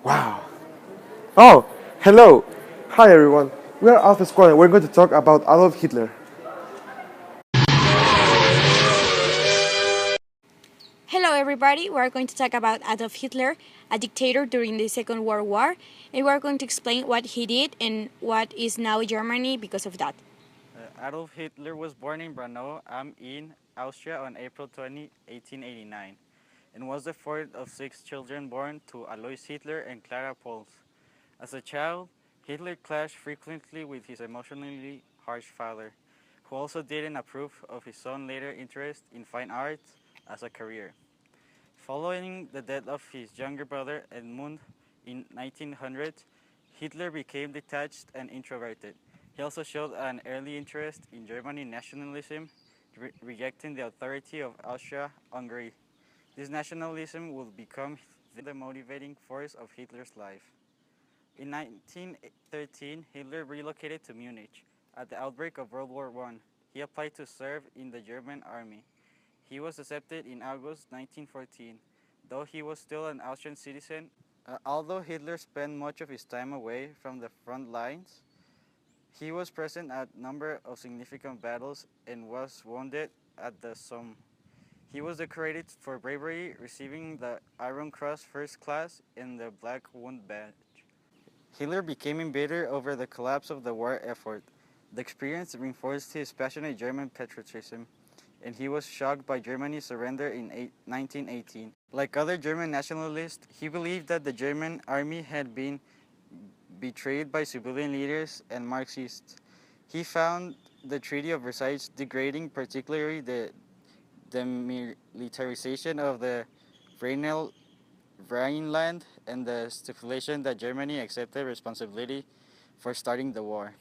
Wow. Oh, hello. Hi everyone. We are Alpha Squad and we're going to talk about Adolf Hitler. Hello everybody, we are going to talk about Adolf Hitler, a dictator during the Second World War, and we are going to explain what he did and what is now Germany because of that. Adolf Hitler was born in Braunau am Inn, Austria on April 20, 1889, and was the fourth of six children born to Alois Hitler and Clara Pols. As a child, Hitler clashed frequently with his emotionally harsh father, who also didn't approve of his son's later interest in fine arts as a career. Following the death of his younger brother Edmund in 1900, Hitler became detached and introverted. He also showed an early interest in German nationalism, rejecting the authority of Austria-Hungary. This nationalism would become the motivating force of Hitler's life. In 1913, Hitler relocated to Munich. At the outbreak of World War I, he applied to serve in the German army. He was accepted in August 1914, though he was still an Austrian citizen. Although Hitler spent much of his time away from the front lines, he was present at a number of significant battles and was wounded at the Somme. He was decorated for bravery, receiving the Iron Cross First Class and the Black Wound Badge. Hitler became embittered over the collapse of the war effort. The experience reinforced his passionate German patriotism, and he was shocked by Germany's surrender in 1918. Like other German nationalists, he believed that the German army had been betrayed by civilian leaders and Marxists. He found the Treaty of Versailles degrading, particularly the demilitarization of the Rhineland and the stipulation that Germany accepted responsibility for starting the war.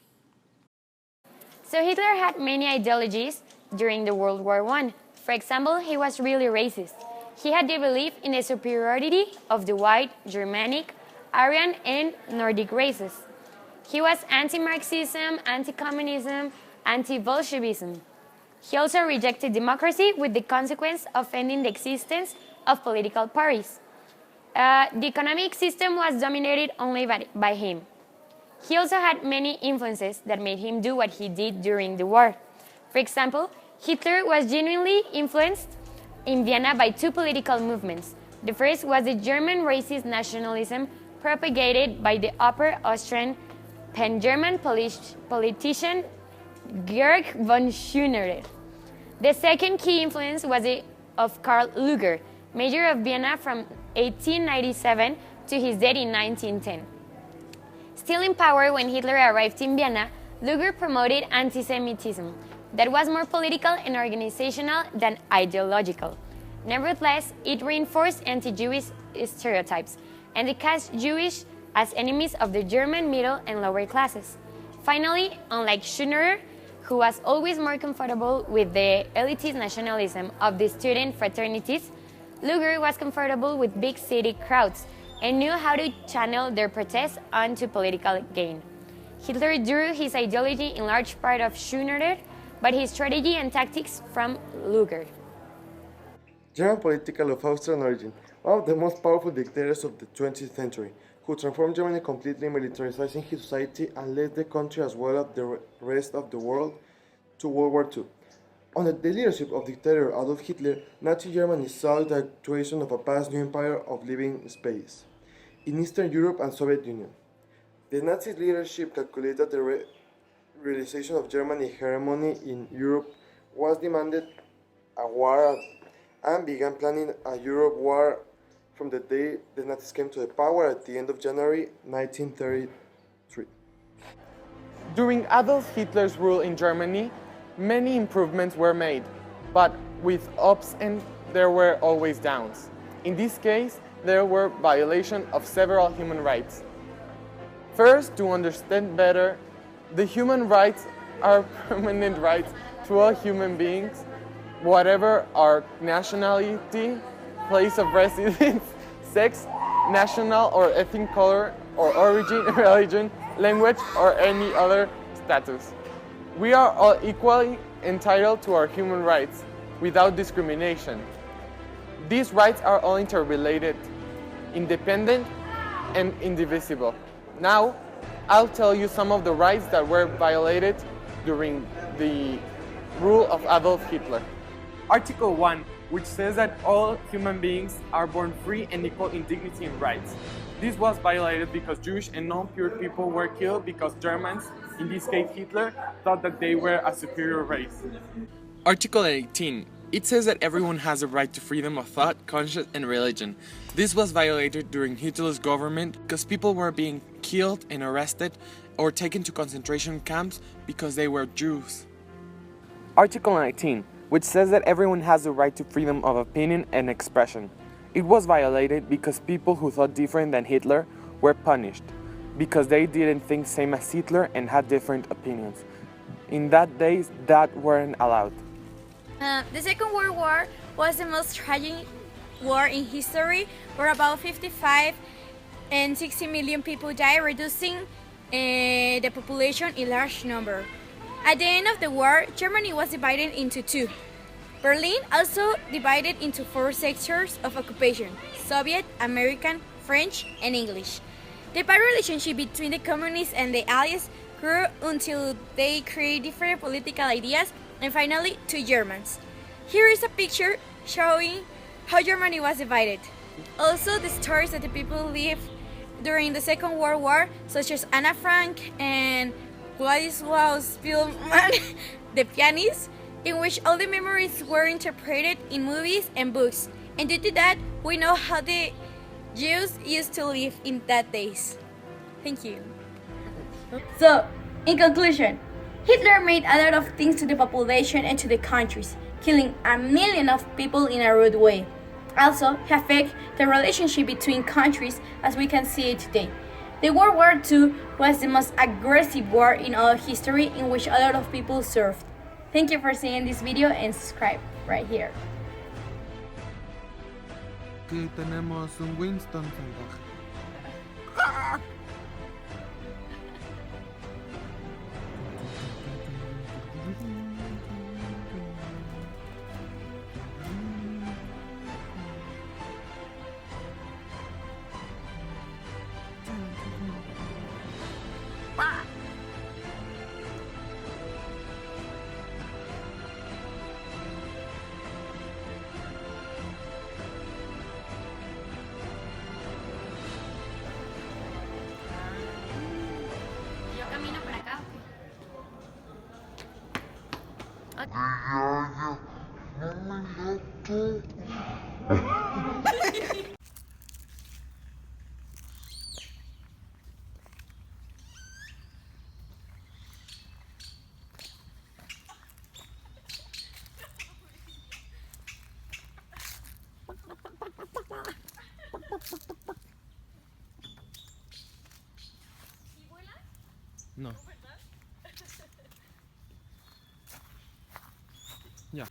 So Hitler had many ideologies during the World War I. For example, he was really racist. He had the belief in the superiority of the white, Germanic, Aryan, and Nordic races. He was anti-Marxism, anti-communism, anti-Bolshevism. He also rejected democracy with the consequence of ending the existence of political parties. The economic system was dominated only by him. He also had many influences that made him do what he did during the war. For example, Hitler was genuinely influenced in Vienna by two political movements. The first was the German racist nationalism propagated by the Upper Austrian pan-German politician Georg von Schunerer. The second key influence was of Karl Lueger, mayor of Vienna from 1897 to his death in 1910. Still in power when Hitler arrived in Vienna, Lueger promoted anti-Semitism that was more political and organizational than ideological. Nevertheless, it reinforced anti-Jewish stereotypes and it cast Jewish as enemies of the German middle and lower classes. Finally, unlike Schunerer, who was always more comfortable with the elitist nationalism of the student fraternities, Lueger was comfortable with big city crowds and knew how to channel their protests onto political gain. Hitler drew his ideology in large part of Schunerer, but his strategy and tactics from Lueger. German political of Austrian origin, one of the most powerful dictators of the 20th century, who transformed Germany completely, militarizing his society and led the country as well as the rest of the world to World War II. Under the leadership of dictator Adolf Hitler, Nazi Germany saw the creation of a vast new empire of living space in Eastern Europe and Soviet Union. The Nazi leadership calculated the realization of German hegemony in Europe was demanded a war and began planning a Europe war from the day the Nazis came to the power at the end of January 1933. During Adolf Hitler's rule in Germany, many improvements were made, but with ups and there were always downs. In this case, there were violations of several human rights. First, to understand better, the human rights are permanent rights to all human beings, whatever our nationality, place of residence, sex, national or ethnic color or origin, religion, language, or any other status. We are all equally entitled to our human rights without discrimination. These rights are all interrelated, independent, and indivisible. Now, I'll tell you some of the rights that were violated during the rule of Adolf Hitler. Article 1, which says that all human beings are born free and equal in dignity and rights. This was violated because Jewish and non-pure people were killed because Germans, in this case Hitler, thought that they were a superior race. Article 18. It says that everyone has a right to freedom of thought, conscience, and religion. This was violated during Hitler's government because people were being killed and arrested or taken to concentration camps because they were Jews. Article 19, which says that everyone has the right to freedom of opinion and expression. It was violated because people who thought different than Hitler were punished because they didn't think same as Hitler and had different opinions. In that days, that weren't allowed. The Second World War was the most tragic war in history, where about 55 and 60 million people died, reducing the population in large number. At the end of the war, Germany was divided into two. Berlin also divided into 4 sectors of occupation: Soviet, American, French, and English. The bad relationship between the communists and the Allies grew until they created different political ideas and finally 2 Germans. Here is a picture showing how Germany was divided. Also, the stories that the people lived during the Second World War, such as Anna Frank and Władysław Spielmann, the pianist, in which all the memories were interpreted in movies and books. And due to that, we know how the Jews used to live in that days. Thank you. So, in conclusion, Hitler made a lot of things to the population and to the countries, killing a million of people in a rude way. Also, he affected the relationship between countries as we can see it today. The World War II was the most aggressive war in all history in which a lot of people served. Thank you for seeing this video and subscribe right here. Aquí tenemos un Winston salvaje. Yo camino por acá. No. Ya.